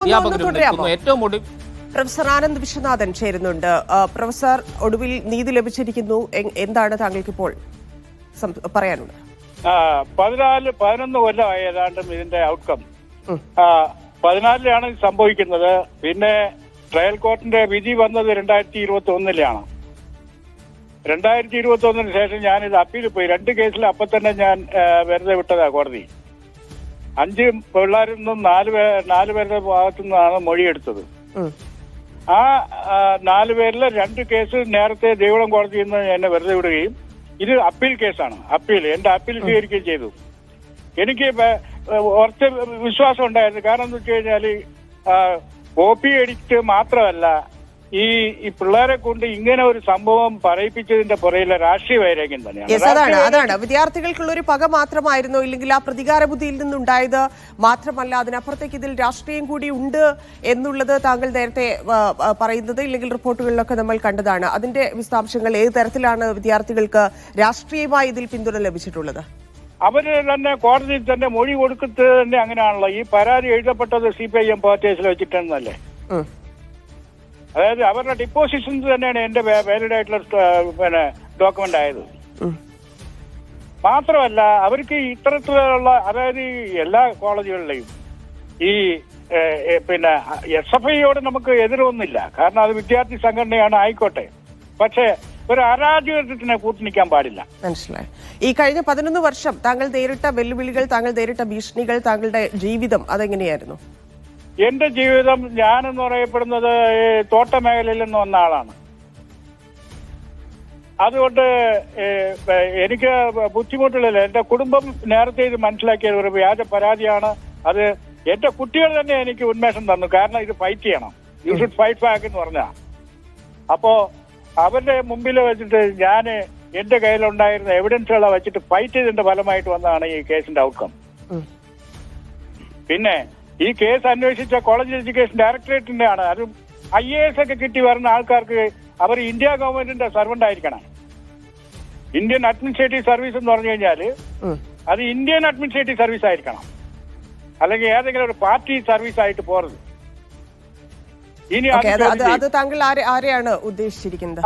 ഏറ്റവും പ്രൊഫസർ ആനന്ദ് വിശ്വനാഥൻ ചേരുന്നുണ്ട്. പ്രൊഫസർ, ഒടുവിൽ നീതി ലഭിച്ചിരിക്കുന്നു. എന്താണ് താങ്കൾക്ക് ഇപ്പോൾ പറയാനുള്ളത്? 11 കൊല്ലമായി ഏതാണ്ടും ഇതിന്റെ ഔട്ട്കം. 14-ലാണ് ഇത് സംഭവിക്കുന്നത്. പിന്നെ ട്രയൽ കോർട്ടിന്റെ വിധി വന്നത് 2021-ലാണ്. 2021 ശേഷം ഞാനിത് അപ്പീൽ പോയി. 2 കേസിൽ അപ്പൊ തന്നെ ഞാൻ വെറുതെ വിട്ടതാ കോടതി. 5 പിള്ളേരിൽ നിന്നും 4 പേരുടെ ഭാഗത്തു നിന്നാണ് മൊഴിയെടുത്തത്. ആ 4 പേരിൽ 2 കേസ് നേരത്തെ ദേവികുളം കോടതിയിൽ നിന്ന് എന്നെ വെറുതെ വിടുകയും, ഇത് അപ്പീൽ കേസാണ്. എന്റെ അപ്പീൽ സ്വീകരിക്കുകയും ചെയ്തു. എനിക്ക് കുറച്ച് വിശ്വാസം ഉണ്ടായിരുന്നു. കാരണം എന്ന് വെച്ച് കഴിഞ്ഞാല് കോപ്പി എഡിറ്റ് മാത്രമല്ല, ഈ പിള്ളേരെ കൊണ്ട് ഇങ്ങനെ ഒരു സംഭവം പറയിപ്പിച്ചതിന്റെ പുറയിലെ രാഷ്ട്രീയ വൈരാഗ്യം തന്നെയാണ്. അതാണ് വിദ്യാർത്ഥികൾക്കുള്ള ഒരു പക മാത്രമായിരുന്നു, ഇല്ലെങ്കിൽ ആ പ്രതികാര ബുദ്ധിയിൽ നിന്നുണ്ടായത് മാത്രമല്ല, അതിനപ്പുറത്തേക്ക് ഇതിൽ രാഷ്ട്രീയം കൂടി ഉണ്ട് എന്നുള്ളത് താങ്കൾ നേരത്തെ പറയുന്നത്, ഇല്ലെങ്കിൽ റിപ്പോർട്ടുകളിലൊക്കെ നമ്മൾ കണ്ടതാണ്. അതിന്റെ വിശദാംശങ്ങൾ ഏത് തരത്തിലാണ് വിദ്യാർത്ഥികൾക്ക് രാഷ്ട്രീയമായി ഇതിൽ പിന്തുണ ലഭിച്ചിട്ടുള്ളത്? അവര് തന്നെ കോടതിയിൽ തന്നെ മൊഴി കൊടുക്കുന്നത് തന്നെ അങ്ങനെയാണല്ലോ. ഈ പരാതി എഴുതപ്പെട്ടത് CPIM പാർട്ടീസിൽ വെച്ചിട്ടെന്നല്ലേ. അതായത് അവരുടെ ഡിപ്പോസിഷൻസ് തന്നെയാണ് എന്റെ വാലിഡ് ആയിട്ടുള്ള ഡോക്യുമെന്റ് ആയത്. മാത്രമല്ല അവർക്ക് ഇത്തരത്തിലുള്ള, അതായത് എല്ലാ കോളേജുകളിലെയും ഈ SFIയോട് നമുക്ക് എതിരൊന്നുമില്ല. കാരണം അത് വിദ്യാർത്ഥി സംഘടനയാണ്, ആയിക്കോട്ടെ. പക്ഷേ ഒരു അരാജകത്വത്തിനെ കൂട്ടുനിൽക്കാൻ പാടില്ല. മനസ്സിലായി. ഈ കഴിഞ്ഞ 11 വർഷം താങ്കൾ നേരിട്ട വെല്ലുവിളികൾ, താങ്കൾ നേരിട്ട ഭീഷണികൾ, താങ്കളുടെ ജീവിതം അതെങ്ങനെയായിരുന്നു? എന്റെ ജീവിതം, ഞാനെന്ന് പറയപ്പെടുന്നത് തോട്ട മേഖലയിൽ നിന്ന് വന്ന ആളാണ്. അതുകൊണ്ട് എനിക്ക് ബുദ്ധിമുട്ടില്ല. എന്റെ കുടുംബം നേരത്തെ ഇത് മനസ്സിലാക്കിയ ഒരു വ്യാജ പരാതിയാണ്. അത് എന്റെ കുട്ടികൾ തന്നെ എനിക്ക് ഉന്മേഷം തന്നു. കാരണം ഇത് ഫൈറ്റ് ചെയ്യണം, യു ഷുഡ് ഫൈറ്റ് ബാക്ക് എന്ന് പറഞ്ഞ. അപ്പോ അവരുടെ മുമ്പിൽ വെച്ചിട്ട് ഞാൻ എന്റെ കയ്യിലുണ്ടായിരുന്ന എവിഡൻസുകളെ വെച്ചിട്ട് ഫൈറ്റ് ചെയ്തതിന്റെ ഫലമായിട്ട് വന്നതാണ് ഈ കേസിന്റെ ഔട്ട്കം. പിന്നെ ഈ കേസ് അന്വേഷിച്ച കോളേജ് എഡ്യൂക്കേഷൻ ഡയറക്ടറേറ്റിന്റെ ആണ്. അതും IAS ഒക്കെ കിട്ടി വരുന്ന ആൾക്കാർക്ക് അവർ ഇന്ത്യ ഗവൺമെന്റിന്റെ സർവന്റ് ആയിരിക്കണം. ഇന്ത്യൻ അഡ്മിനിസ്ട്രേറ്റീവ് സർവീസ് എന്ന് പറഞ്ഞു കഴിഞ്ഞാൽ അത് ഇന്ത്യൻ അഡ്മിനിസ്ട്രേറ്റീവ് സർവീസ് ആയിരിക്കണം, അല്ലെങ്കിൽ ഏതെങ്കിലും ഒരു പാർട്ടി സർവീസ് ആയിട്ട് പോറത്. ഇനി അത് താങ്കൾ ആരെയാണ് ഉദ്ദേശിച്ചിരിക്കുന്നത്?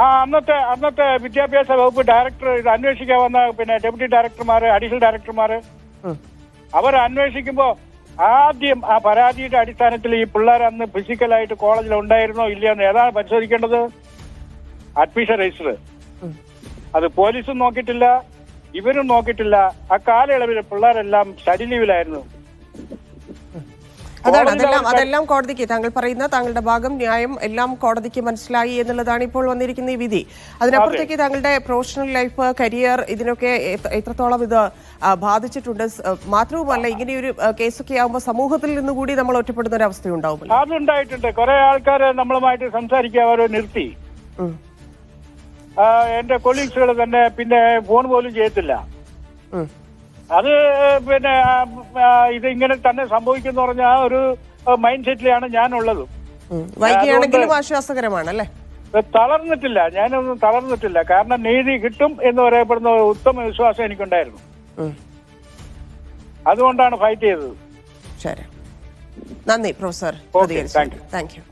അന്നത്തെ വിദ്യാഭ്യാസ വകുപ്പ് ഡയറക്ടർ ഇത് അന്വേഷിക്കാൻ വന്ന ഡെപ്യൂട്ടി ഡയറക്ടർമാര്, അഡീഷണൽ ഡയറക്ടർമാര്, അവർ അന്വേഷിക്കുമ്പോ ആദ്യം ആ പരാതിയുടെ അടിസ്ഥാനത്തിൽ ഈ പിള്ളേർ അന്ന് ഫിസിക്കലായിട്ട് കോളേജിൽ ഉണ്ടായിരുന്നോ ഇല്ലയോ എന്ന് ഏതാണ് പരിശോധിക്കേണ്ടത്? Admission register. അത് പോലീസും നോക്കിയിട്ടില്ല, ഇവരും നോക്കിയിട്ടില്ല. ആ കാലയളവിൽ പിള്ളേരെല്ലാം സ്റ്റഡി ലീവിലായിരുന്നു. അതെല്ലാം കോടതിക്ക്, താങ്കൾ പറയുന്ന താങ്കളുടെ ഭാഗം, ന്യായം എല്ലാം കോടതിക്ക് മനസ്സിലായി എന്നുള്ളതാണ് ഇപ്പോൾ വന്നിരിക്കുന്ന ഈ വിധി. അതിനപ്പുറത്തേക്ക് താങ്കളുടെ പ്രൊഫഷണൽ ലൈഫ്, കരിയർ, ഇതിനൊക്കെ എത്രത്തോളം ഇത് ബാധിച്ചിട്ടുണ്ട്? മാത്രവുമല്ല, ഇങ്ങനെയൊരു കേസൊക്കെ ആകുമ്പോൾ സമൂഹത്തിൽ നിന്നുകൂടി നമ്മൾ ഒറ്റപ്പെടുന്ന ഒരു അവസ്ഥയുണ്ടാവും. അതുണ്ടായിട്ടുണ്ട്. കുറെ ആൾക്കാരെ നമ്മളുമായിട്ട് സംസാരിക്കാൻ അവരെ നിർത്തി. എന്റെ കൊളീഗ്സുകൾ തന്നെ പിന്നെ ഫോൺ പോലും ചെയ്യത്തില്ല. അത് ഇത് ഇങ്ങനെ തന്നെ സംഭവിക്കുന്ന പറഞ്ഞ ആ ഒരു മൈൻഡ് സെറ്റിലാണ് ഞാനുള്ളത്. വൈകിയാണെങ്കിലും ആശ്വാസകരമാണ് അല്ലേ? തളർന്നിട്ടില്ല, ഞാനൊന്നും തളർന്നിട്ടില്ല. കാരണം നീതി കിട്ടും എന്ന് പറയപ്പെടുന്ന ഉത്തമ വിശ്വാസം എനിക്കുണ്ടായിരുന്നു. അതുകൊണ്ടാണ് ഫൈറ്റ് ചെയ്തത്. ശരി, നന്ദി പ്രൊഫസർ. Thank you.